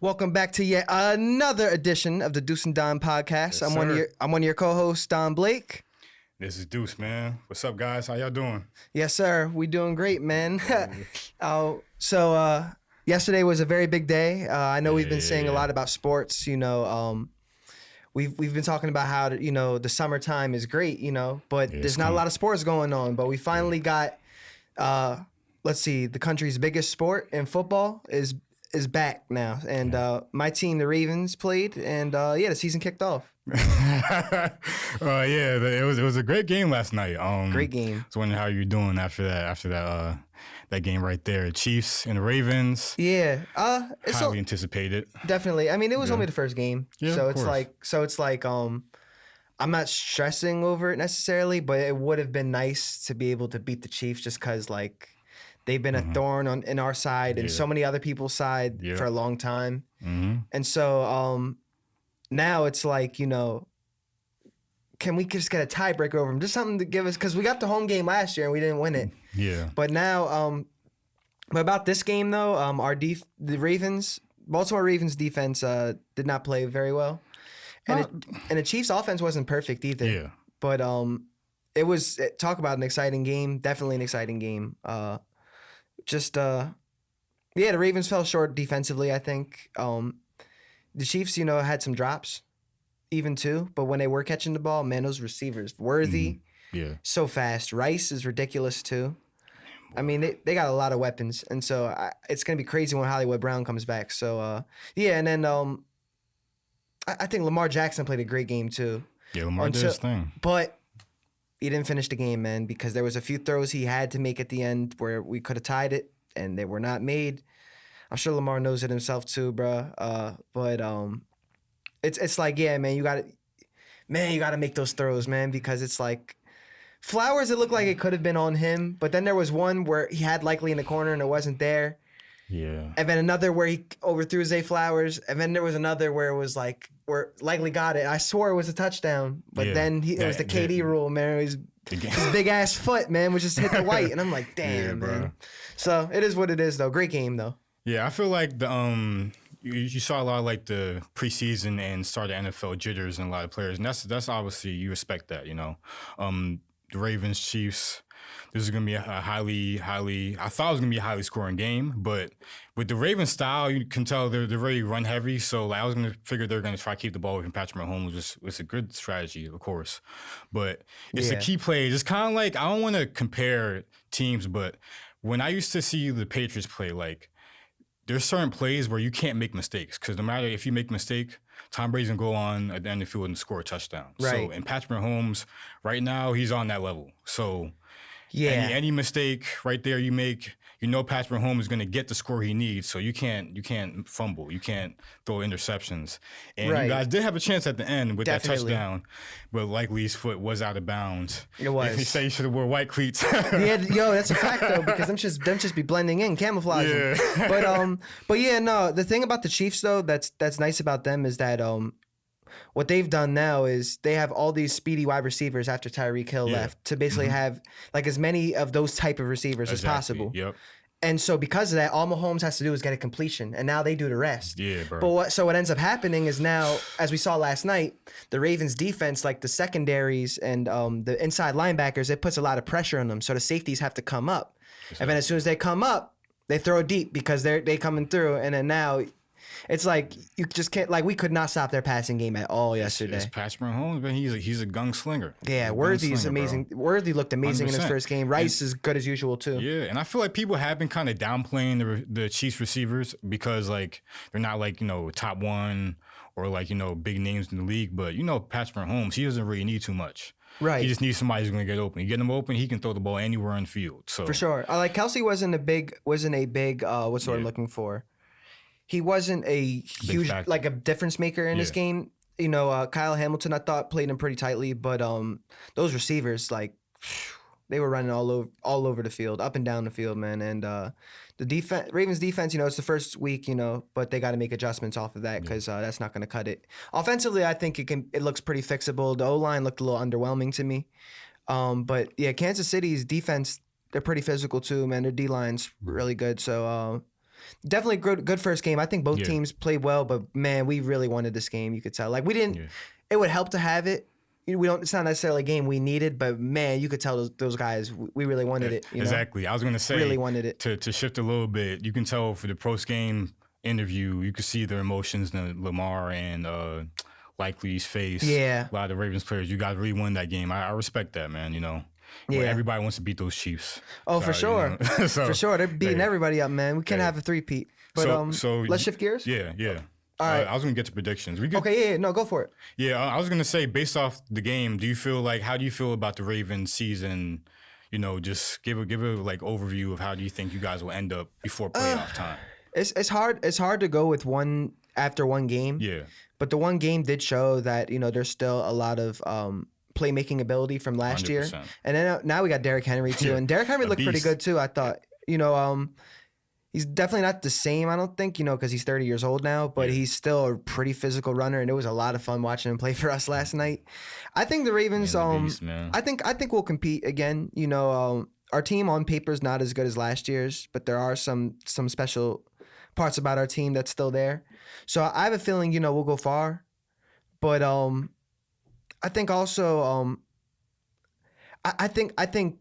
Welcome back to yet another edition of the Deuce and Don podcast. Yes, I'm sir. one of your co-hosts, Don Blake. This is Deuce, man. What's up, guys? How y'all doing? Yes, sir. We doing great, man. So yesterday was a very big day. I know we've been saying a lot about sports. We've been talking about how the summertime is great. But there's not a lot of sports going on. But we finally got. Let's see, the country's biggest sport in football is back now, and my team, the Ravens, played, and the season kicked off. It was a great game last night. Great game. I was wondering how you're doing after that game right there. Chiefs and the Ravens. Yeah, it's highly anticipated. Definitely. I mean, it was only the first game, Yeah, so of it's like I'm not stressing over it necessarily, but it would have been nice to be able to beat the Chiefs just because they've been a thorn in our side and so many other people's side for a long time. Mm-hmm. And so now it's like, can we just get a tiebreaker over them? Just something to give us, because we got the home game last year and we didn't win it. Yeah. But now, but about this game though, Baltimore Ravens defense did not play very well. And the Chiefs offense wasn't perfect either. Yeah. But talk about an exciting game. Definitely an exciting game. The Ravens fell short defensively, I think. The Chiefs, had some drops even too, but when they were catching the ball, man, those receivers, Worthy, so fast. Rice is ridiculous too. I mean, they got a lot of weapons, and so it's going to be crazy when Hollywood Brown comes back. So, and then I think Lamar Jackson played a great game too. Yeah, Lamar did his thing. But he didn't finish the game, man, because there was a few throws he had to make at the end where we could have tied it, and they were not made. I'm sure Lamar knows it himself too, bro. But it's like, yeah, man, you got to make those throws, man, because it's like Flowers. It looked like it could have been on him, but then there was one where he had Likely in the corner and it wasn't there. Yeah. And then another where he overthrew Zay Flowers, and then there was another where it was like where Likely got it. I swore it was a touchdown, but then it was the KD rule, man. His big ass foot, man, was just hit the white, and I'm like, damn, man. Bro. So it is what it is, though. Great game, though. Yeah, I feel like the you saw a lot of like the preseason and start of NFL jitters in a lot of players, and that's obviously you respect that, The Ravens, Chiefs. This is gonna be a highly. I thought it was gonna be a highly scoring game, but with the Ravens style, you can tell they're very run heavy. So I was gonna figure they're gonna try to keep the ball with Patrick Mahomes, which is a good strategy, of course. But it's a key play. It's kind of like, I don't want to compare teams, but when I used to see the Patriots play, like, there's certain plays where you can't make mistakes, because no matter if you make a mistake, Tom Brady's going to go on at the end of the field and score a touchdown. Right. So, and Patrick Mahomes, right now, he's on that level. So, any mistake right there you make, Patrick Mahomes is going to get the score he needs. So you can't fumble, you can't throw interceptions. And you guys did have a chance at the end with that touchdown, but Likely's foot was out of bounds. It was. And he said he should have wore white cleats. That's a fact though, because them just be blending in, camouflaging. Yeah. The thing about the Chiefs though, that's nice about them is that what they've done now is they have all these speedy wide receivers after Tyreek Hill left to basically have like as many of those type of receivers as possible. Yep. And so because of that, all Mahomes has to do is get a completion, and now they do the rest. Yeah, bro. But what ends up happening is now, as we saw last night, the Ravens defense, like the secondaries and the inside linebackers, it puts a lot of pressure on them. So the safeties have to come up. Exactly. And then as soon as they come up, they throw deep because they coming through. And then now it's like you just can't, like, we could not stop their passing game at all yesterday. It's Patrick Mahomes, but he's a gunslinger. Yeah, Worthy is amazing. Bro. Worthy looked amazing 100%. In his first game. Rice is good as usual too. Yeah, and I feel like people have been kind of downplaying the Chiefs receivers because like they're not like top one or like big names in the league, but Patrick Mahomes, he doesn't really need too much. Right. He just needs somebody who's going to get open. You get him open, he can throw the ball anywhere on the field. So for sure, like Kelsey wasn't a big what's what I'm looking for. He wasn't a huge, like a difference maker in this game. Kyle Hamilton, I thought, played him pretty tightly, but those receivers, like, they were running all over the field, up and down the field, man. And the Ravens defense, it's the first week, but they got to make adjustments off of that because that's not going to cut it. Offensively, I think it looks pretty fixable. The O-line looked a little underwhelming to me. But yeah, Kansas City's defense, they're pretty physical too, man. Their D-line's really good. So Definitely good first game. I think both teams played well, but man, we really wanted this game. You could tell. Like we didn't. Yeah. It would help to have it. We don't. It's not necessarily a game we needed, but man, you could tell those guys. We really wanted it. Exactly. I was gonna say really wanted it. To shift a little bit. You can tell for the post game interview, you could see their emotions in Lamar and Likely's face. Yeah. A lot of the Ravens players. You guys really won that game. I respect that, man. Yeah. Everybody wants to beat those Chiefs. Oh, for sure. So, for sure. They're beating everybody up, man. We can't have a three-peat. But so let's shift gears? Yeah. All right. I was going to get to predictions. Okay, no, go for it. Yeah, I was going to say, based off the game, how do you feel about the Ravens season? Just give a like overview of how do you think you guys will end up before playoff time? It's hard to go with one after one game. Yeah. But the one game did show that, there's still a lot of playmaking ability from last 100%. Year. And then now we got Derrick Henry too. And Derrick Henry looked pretty good too, I thought. He's definitely not the same, I don't think, because he's 30 years old now, but he's still a pretty physical runner, and it was a lot of fun watching him play for us last night. I think the Ravens, I think we'll compete again. Our team on paper is not as good as last year's, but there are some special parts about our team that's still there. So I have a feeling, we'll go far. But I think also I think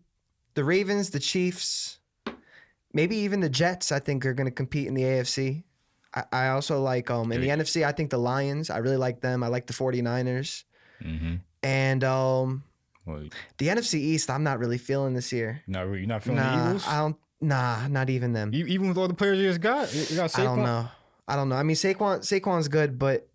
the Ravens, the Chiefs, maybe even the Jets, I think, are going to compete in the AFC. I also like in the NFC, I think the Lions, I really like them. I like the 49ers. Mm-hmm. And the NFC East, I'm not really feeling this year. You're not feeling the Eagles? Not even them. Even with all the players you just got? You got Saquon? I don't know. I mean, Saquon's good, but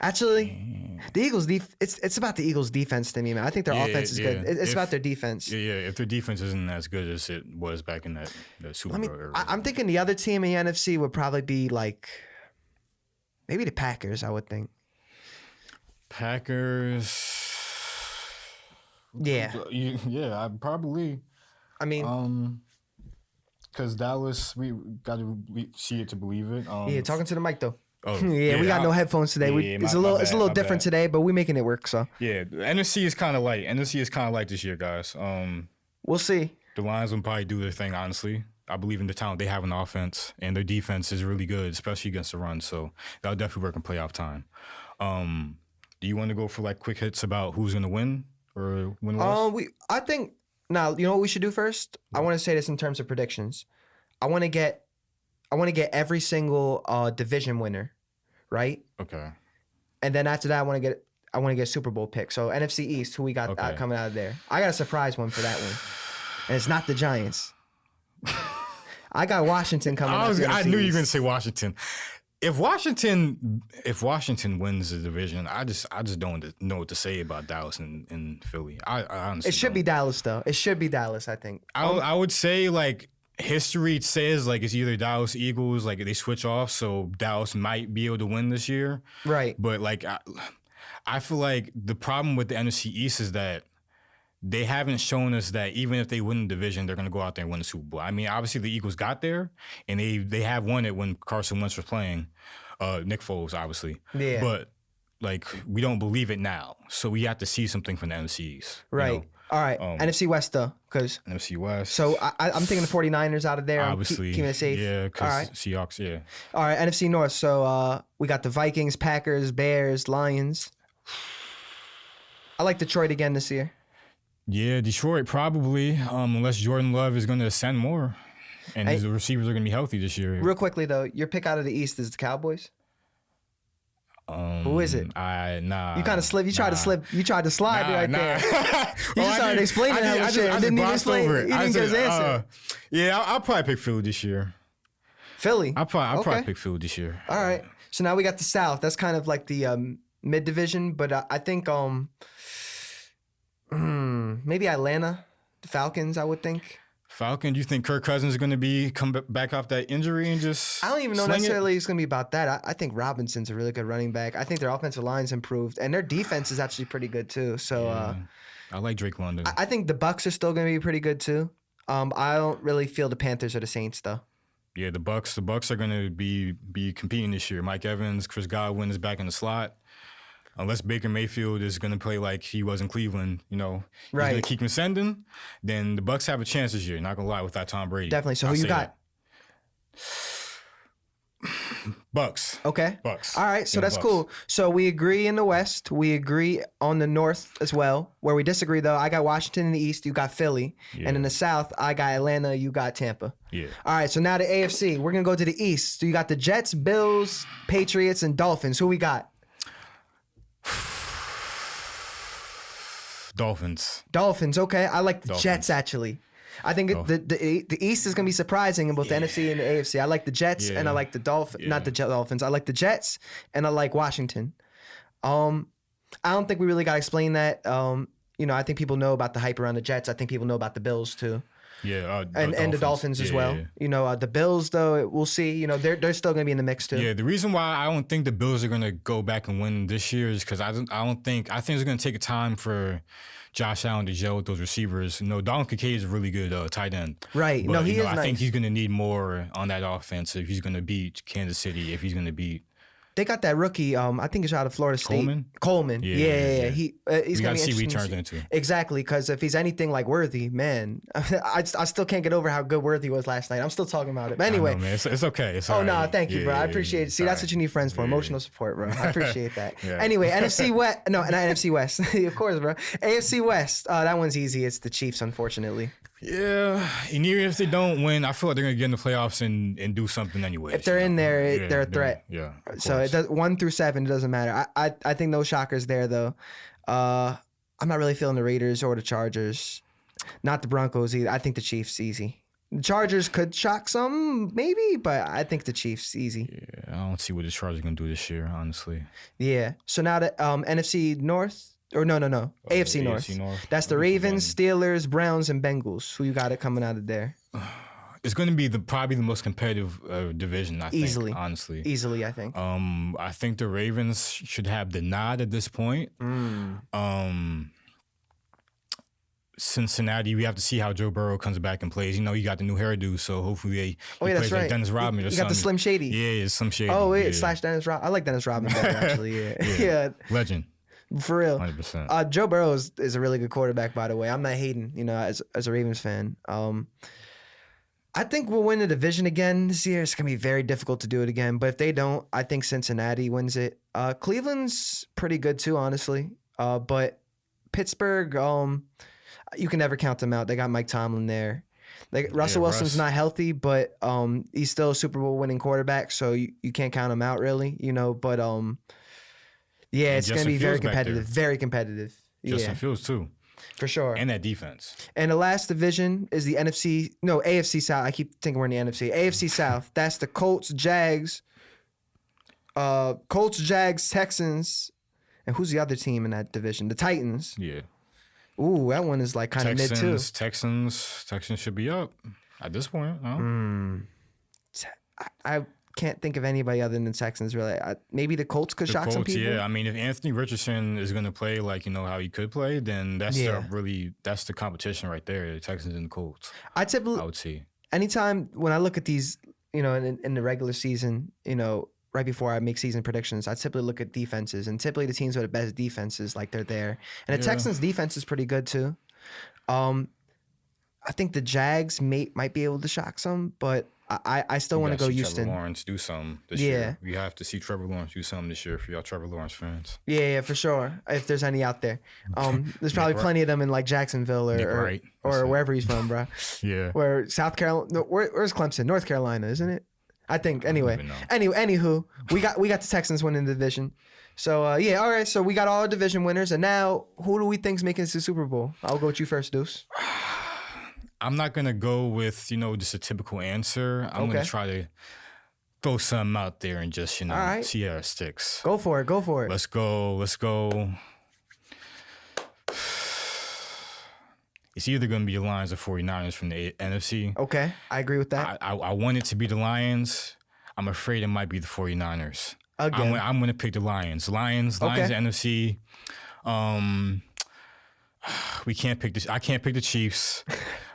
actually, the Eagles, it's about the Eagles' defense to me, man. I think their offense is good. It's about their defense. Yeah. If their defense isn't as good as it was back in that Super Bowl era. I'm thinking the other team in the NFC would probably be like maybe the Packers, I would think. Packers. Yeah. Yeah, probably. I mean, because Dallas, we got to see it to believe it. Yeah, talking to the mic though. Oh, yeah, we got no headphones today. It's a little different today, but we're making it work. So yeah, the NFC is kind of light. NFC is kind of light this year, guys. We'll see. The Lions will probably do their thing. Honestly, I believe in the talent they have in the offense, and their defense is really good, especially against the run. So that'll definitely work in playoff time. Do you want to go for like quick hits about who's going to win or win? I think now you know what we should do first. I want to say this in terms of predictions. I want to get every single division winner, right? Okay. And then after that, I want to get a Super Bowl pick. So NFC East, who we got coming out of there? I got a surprise one for that one, and it's not the Giants. I got Washington coming out. I knew you were going to say Washington. If Washington wins the division, I just don't know what to say about Dallas and Philly. I honestly it should be Dallas though. It should be Dallas. I think. I would say like. History says like it's either Dallas Eagles, like they switch off, so Dallas might be able to win this year. Right. But like I feel like the problem with the NFC East is that they haven't shown us that even if they win the division, they're gonna go out there and win the Super Bowl. I mean, obviously the Eagles got there and they have won it when Carson Wentz was playing. Nick Foles, obviously. Yeah. But like we don't believe it now. So we have to see something from the NFC East. Right. You know? All right, NFC West though, because NFC West. So I'm thinking the 49ers out of there. Obviously, keeping it safe. Yeah, because Seahawks. Yeah. All right, NFC North. So we got the Vikings, Packers, Bears, Lions. I like Detroit again this year. Yeah, Detroit probably, unless Jordan Love is going to ascend more, and his receivers are going to be healthy this year. Real quickly though, your pick out of the East is the Cowboys. Who is it? Nah. You kind of slip. You tried to slip. You tried to slide right there. You just started explaining that shit. I didn't even explain it. He didn't get his answer. Yeah, I'll probably pick Philly this year. Philly? I'll probably pick Philly this year. All right. So now we got the South. That's kind of like the mid division, but I think maybe Atlanta, the Falcons. I would think. Falcon, do you think Kirk Cousins is going to come back off that injury and just? I don't even know necessarily it's going to be about that. I think Robinson's a really good running back. I think their offensive line's improved, and their defense is actually pretty good too. So I like Drake London. I think the Bucs are still going to be pretty good too. I don't really feel the Panthers or the Saints though. Yeah, the Bucs are going to be competing this year. Mike Evans, Chris Godwin is back in the slot. Unless Baker Mayfield is going to play like he was in Cleveland, he's going to keep him sending, then the Bucs have a chance this year. Not going to lie, without Tom Brady. Definitely. So who you got? Bucks. Okay. Bucks. All right, so that's Bucks. cool. So we agree in the West. We agree on the North as well. Where we disagree, though, I got Washington in the East. You got Philly. Yeah. And in the South, I got Atlanta. You got Tampa. Yeah. All right, so now the AFC. We're going to go to the East. So you got the Jets, Bills, Patriots, and Dolphins. Who we got? Dolphins. Okay. I like the Jets, actually. I think the East is going to be surprising in both the NFC and the AFC. I like the Jets and I like the Dolphins. Not the Dolphins. I like the Jets and I like Washington. I don't think we really got to explain that. I think people know about the hype around the Jets. I think people know about the Bills too. Yeah, and the Dolphins as well. Yeah. The Bills, though, we'll see. They're still going to be in the mix too. Yeah, the reason why I don't think the Bills are going to go back and win this year is because I think it's going to take a time for Josh Allen to gel with those receivers. Dalton Kincaid is a really good tight end. Right. But, he is nice. I think he's going to need more on that offense if he's going to beat Kansas City, if he's going to beat... They got that rookie. I think it's out of Florida State. Coleman. Yeah. He's gonna be see what he interesting turns into. Exactly, because if he's anything like Worthy, man, I still can't get over how good Worthy was last night. I'm still talking about it. But anyway, man. It's okay. It's all right. No, thank you, bro. I appreciate it. See, that's what you need friends for. Emotional support, bro. I appreciate that. Anyway, NFC West. No, not NFC West. Of course, bro. AFC West. That one's easy. It's the Chiefs, unfortunately. Yeah, and even if they don't win, I feel like they're gonna get in the playoffs and do something anyway. If they're in there, they're a threat. Yeah. So it does 1 through 7. It doesn't matter. I think no shockers there though. I'm not really feeling the Raiders or the Chargers. Not the Broncos either. I think the Chiefs easy. The Chargers could shock some maybe, but I think the Chiefs easy. Yeah, I don't see what the Chargers are gonna do this year, honestly. Yeah. So now the NFC North. Or no. AFC North. That's the Ravens, Steelers, Browns, and Bengals. Who you got it coming out of there? It's going to be probably the most competitive division, I think, honestly. Easily, I think. I think the Ravens should have the nod at this point. Cincinnati, we have to see how Joe Burrow comes back and plays. You got the new hairdo, so hopefully he plays that's right. like Dennis Rodman or something. You got the Slim Shady. Yeah, it's Slim Shady. Oh, wait, / Dennis Rodman. I like Dennis Rodman better, actually. Yeah. Legend. For real. 100%. Joe Burrow is a really good quarterback, by the way. I'm not hating, as a Ravens fan. I think we'll win the division again this year. It's going to be very difficult to do it again. But if they don't, I think Cincinnati wins it. Cleveland's pretty good too, honestly. But Pittsburgh, you can never count them out. They got Mike Tomlin there. Russell Wilson's not healthy, but he's still a Super Bowl winning quarterback, so you can't count him out really, But yeah, it's going to be very competitive. Very competitive. Justin Fields, too. For sure. And that defense. And the last division is the AFC South. I keep thinking we're in the NFC. AFC South. That's the Colts, Jags, Texans. And who's the other team in that division? The Titans. Yeah. Ooh, that one is like kind of mid, too. Texans should be up at this point. No? I can't think of anybody other than the Texans, really. Maybe the Colts could shock some people. Yeah, I mean, if Anthony Richardson is going to play how he could play, then that's the competition right there, the Texans and the Colts. I would see. Anytime when I look at these, in the regular season, right before I make season predictions, I typically look at defenses, and typically the teams with the best defenses, they're there. And the Texans' defense is pretty good too. I think the Jags might be able to shock some, but I still want to go Houston. Trevor Lawrence do something this year. We have to see Trevor Lawrence do something this year for y'all Trevor Lawrence fans. Yeah, for sure. If there's any out there, there's probably plenty of them in Jacksonville or wherever he's from, bro. Yeah. Where South Carolina? No, where's Clemson? North Carolina, isn't it? I think. Anyway, anywho, we got the Texans winning the division. So all right. So we got all our division winners, and now who do we think's making it to the Super Bowl? I'll go with you first, Deuce. I'm not going to go with, just a typical answer. I'm going to try to throw something out there and just, see how it sticks. Go for it. Let's go. It's either going to be the Lions or 49ers from the NFC. Okay, I agree with that. I want it to be the Lions. I'm afraid it might be the 49ers. Again. I'm going to pick the Lions. Lions, the NFC. We can't pick I can't pick the Chiefs.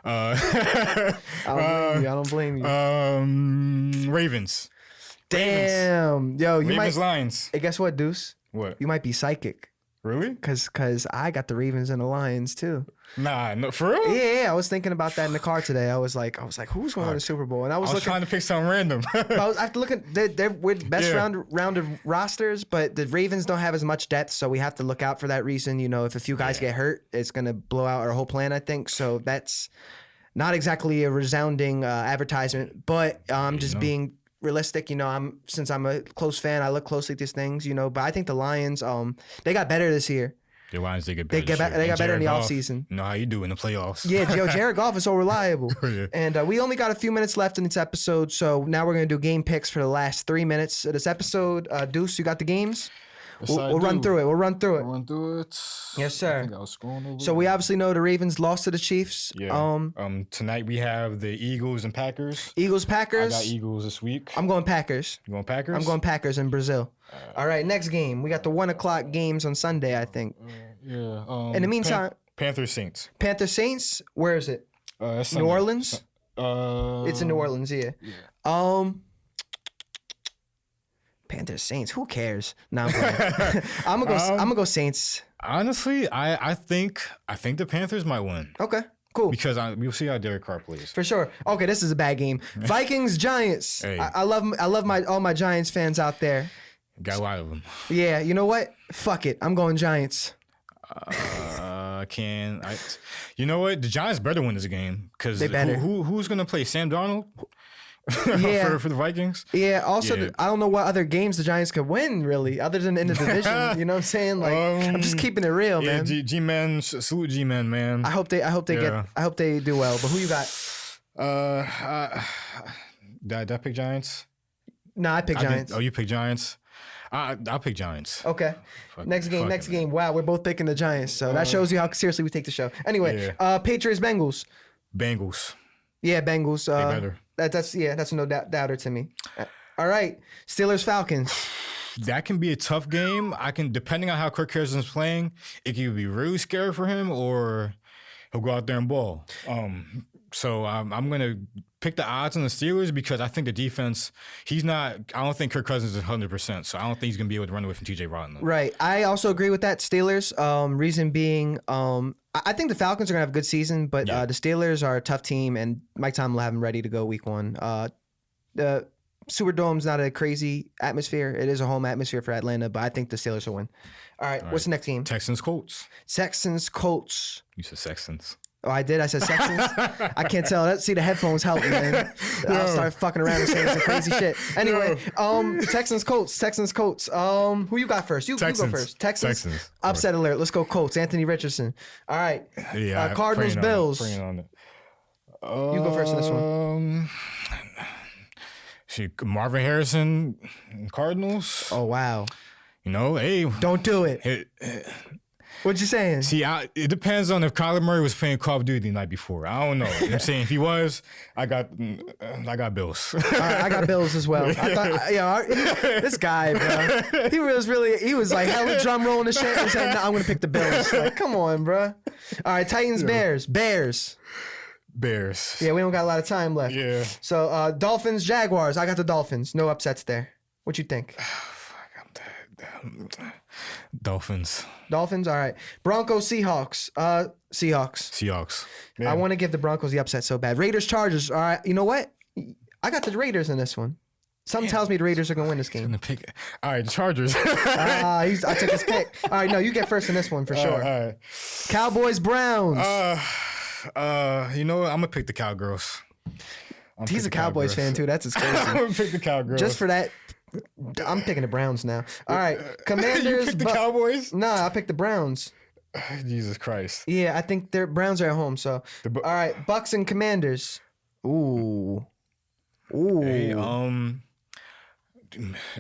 I don't blame you. Ravens. Damn. Yo, you Ravens, Lions. Hey, guess what, Deuce? What? You might be psychic. Really? Cause I got the Ravens and the Lions too. Nah, no, for real? Yeah. I was thinking about that in the car today. I was like, who's going to the Super Bowl? And I was trying to pick something random. I have to look at they're with best round of rosters, but the Ravens don't have as much depth, so we have to look out for that reason. You know, if a few guys get hurt, it's gonna blow out our whole plan, I think. So that's not exactly a resounding advertisement, but I'm just being realistic. You know, since I'm a close fan, I look closely at these things. You know, but I think the Lions, they got better this year. The Lions, they get better. They got better in the offseason. You know how you do in the playoffs. Yeah, Jared Goff is so reliable. Yeah. And we only got a few minutes left in this episode, so now we're going to do game picks for the last 3 minutes of this episode. Deuce, you got the games? We'll run through it. We'll run through it. Yes, sir. I think I was scrolling over. So we obviously know the Ravens lost to the Chiefs. Yeah. Tonight we have the Eagles and Packers. Eagles, Packers. I got Eagles this week. I'm going Packers. You going Packers? I'm going Packers in Brazil. All right, next game. We got the 1 o'clock games on Sunday, I think. In the meantime, Panthers Saints. Panthers Saints. Where is it? New Orleans. It's in New Orleans. Yeah. Panthers Saints. Who cares? Nah, I'm gonna go Saints. Honestly, I think the Panthers might win. Okay. Cool. Because we'll see how Derek Carr plays. For sure. Okay, this is a bad game. Vikings Giants. Hey. I love all my Giants fans out there. Got a lot of them. Yeah. You know what? Fuck it. I'm going Giants. You know what? The Giants better win this game because who's gonna play Sam Darnold? Yeah. for the Vikings. Yeah. Also, I don't know what other games the Giants could win really, other than in the division. You know what I'm saying? Like, I'm just keeping it real, man. G-Man, salute G-Man, man. I hope they do well. But who you got? Did I pick Giants? No, I picked Giants. You picked Giants. I'll pick Giants. Okay. Next game. Wow, we're both picking the Giants. So that shows you how seriously we take the show. Anyway, Patriots Bengals. Yeah, Bengals. Better. That's no doubter to me. All right, Steelers Falcons. That can be a tough game. Depending on how Kirk Cousins is playing, it can be really scary for him, or he'll go out there and ball. So I'm gonna pick the odds on the Steelers because I think the defense. I don't think Kirk Cousins is 100%. So I don't think he's gonna be able to run away from T.J. Watt. Right. I also agree with that. Steelers. Reason being, I think the Falcons are gonna have a good season, but the Steelers are a tough team, and Mike Tomlin will have them ready to go week 1. The Superdome's not a crazy atmosphere. It is a home atmosphere for Atlanta, but I think the Steelers will win. All right. What's the next game? Texans Colts. You said Texans. Oh, I did? I said Texans? I can't tell. See, the headphones help me, man. I'll start fucking around and saying some crazy shit. Anyway, Texans, Colts. Who you got first? You go first. Texans. Upset alert. Let's go Colts. Anthony Richardson. All right. Yeah. Cardinals, Bills. You go first in this one. Marvin Harrison, Cardinals. Oh, wow. You know, hey. Don't do it. What you saying? See, it depends on if Kyler Murray was playing Call of Duty the night before. I don't know. You know what I'm saying? If he was, I got Bills. I got Bills as well. I thought, this guy, bro. He was like hella drum rolling the shit and saying, "No, I'm gonna pick the Bills." Like, come on, bro. All right, Titans, Bears. Yeah, we don't got a lot of time left. Yeah. So Dolphins, Jaguars. I got the Dolphins. No upsets there. What you think? Dolphins. All right. Broncos, Seahawks. Seahawks. Yeah. I want to give the Broncos the upset so bad. Raiders, Chargers. All right. You know what? I got the Raiders in this one. Something tells me the Raiders are going to win this game. All right, the Chargers. I took his pick. All right, no, you get first in this one for sure. All right. Cowboys, Browns. You know what? I'm going to pick the Cowgirls. He's a Cowboys fan too. That's his crazy. I'm going to pick the Cowgirls. Just for that. I'm picking the Browns now. All right, Commanders. You picked the Cowboys? Nah, I picked the Browns. Jesus Christ. Yeah, I think their Browns are at home. So, all right, Bucks and Commanders. Ooh.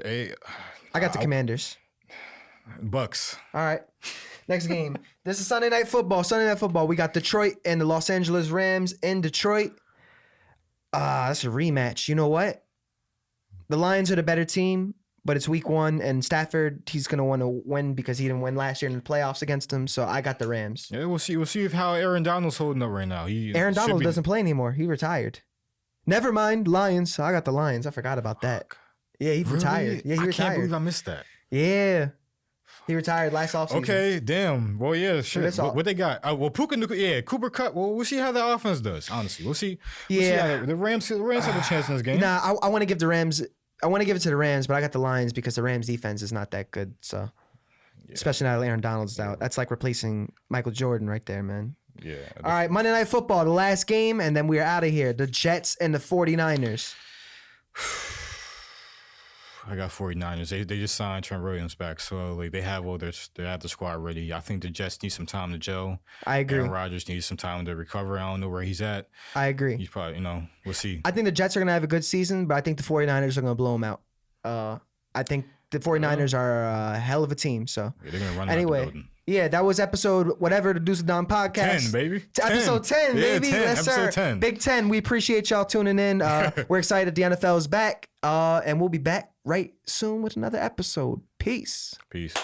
Hey, I got the Commanders. Bucks. All right. Next game. This is Sunday Night Football. We got Detroit and the Los Angeles Rams in Detroit. That's a rematch. You know what? The Lions are the better team, but it's week 1, and Stafford, he's going to want to win because he didn't win last year in the playoffs against them, so I got the Rams. Yeah, we'll see how Aaron Donald's holding up right now. Aaron Donald doesn't play anymore. He retired. Never mind, Lions. I got the Lions. I forgot about that. Yeah, he retired. Yeah, he retired. I can't believe I missed that. Yeah. He retired last offseason. Okay, damn. Well, yeah, shit. What they got? Well, Puka Nuka, yeah, Cooper Kupp. Well, we'll see how the offense does. Honestly, we'll see. We'll see how the Rams have a chance in this game. Nah, I want to give the Rams. I want to give it to the Rams, but I got the Lions because the Rams defense is not that good. So, especially now that Aaron Donald's out, that's like replacing Michael Jordan right there, man. Yeah. All right, Monday Night Football, the last game, and then we're out of here. The Jets and the 49ers. I got 49ers. They just signed Trent Williams back, so like they have the squad ready. I think the Jets need some time to gel. I agree. Aaron Rodgers needs some time to recover. I don't know where he's at. I agree. He's probably, we'll see. I think the Jets are going to have a good season, but I think the 49ers are going to blow them out. I think the 49ers are a hell of a team. So they're going to run anyway. Out the building. Yeah, that was episode whatever, the Deuce and Don podcast. 10, baby. Episode 10, baby. 10. Yes, episode sir. 10. Big 10. We appreciate y'all tuning in. We're excited the NFL is back. And we'll be back right soon with another episode. Peace. Peace.